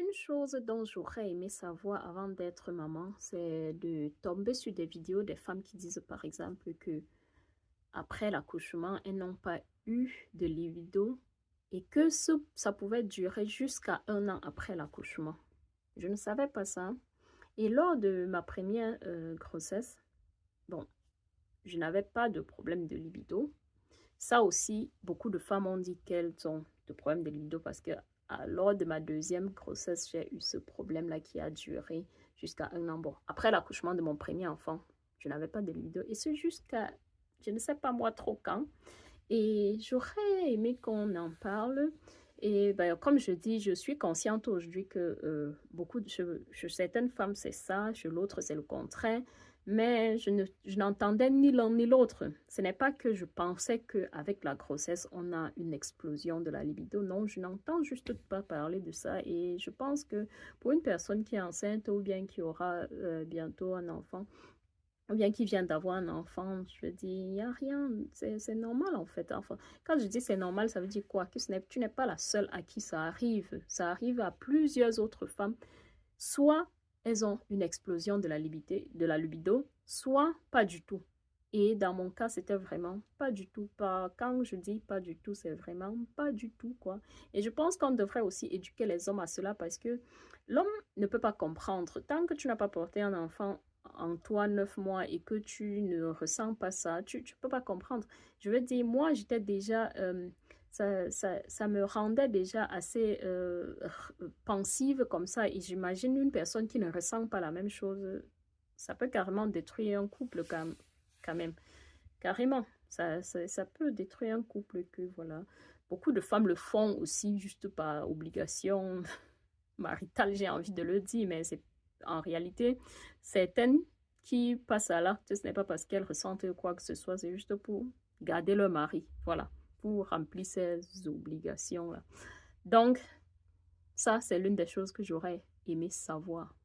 une chose dont j'aurais aimé savoir avant d'être maman, c'est de tomber sur des vidéos des femmes qui disent par exemple que après l'accouchement, elles n'ont pas eu de libido et que ça pouvait durer jusqu'à 1 an après l'accouchement. Je ne savais pas ça. Et lors de ma première grossesse, bon, je n'avais pas de problème de libido. Ça aussi, beaucoup de femmes ont dit qu'elles ont de problèmes de libido parce que lors de ma deuxième grossesse, j'ai eu ce problème-là qui a duré jusqu'à 1 an. Bon, après l'accouchement de mon premier enfant, je n'avais pas de libido. Et c'est jusqu'à, je ne sais pas moi trop quand. Et j'aurais aimé qu'on en parle. Et ben, comme je dis, je suis consciente aujourd'hui que chez certaines femmes, c'est ça, chez l'autre, c'est le contraire. Mais je n'entendais ni l'un ni l'autre. Ce n'est pas que je pensais qu'avec la grossesse, on a une explosion de la libido. Non, je n'entends juste pas parler de ça. Et je pense que pour une personne qui est enceinte ou bien qui aura bientôt un enfant, ou bien qui vient d'avoir un enfant, je dis, il n'y a rien, c'est normal en fait. Enfin, quand je dis c'est normal, ça veut dire quoi? Que tu n'es pas la seule à qui ça arrive. Ça arrive à plusieurs autres femmes. Soit elles ont une explosion de la libido, soit pas du tout. Et dans mon cas, c'était vraiment pas du tout. Pas, quand je dis pas du tout, c'est vraiment pas du tout, quoi. Et je pense qu'on devrait aussi éduquer les hommes à cela parce que l'homme ne peut pas comprendre. Tant que tu n'as pas porté un enfant en toi 9 mois et que tu ne ressens pas ça, tu ne peux pas comprendre. Je veux dire, moi, j'étais déjà... ça me rendait déjà assez pensive comme ça. Et j'imagine une personne qui ne ressent pas la même chose, ça peut carrément détruire un couple quand même. Carrément, ça peut détruire un couple que, voilà. Beaucoup de femmes le font aussi juste par obligation maritale, j'ai envie de le dire, mais c'est en réalité, certaines qui passent à l'acte, ce n'est pas parce qu'elles ressentent quoi que ce soit, c'est juste pour garder leur mari, voilà, pour remplir ces obligations-là. Donc, ça, c'est l'une des choses que j'aurais aimé savoir.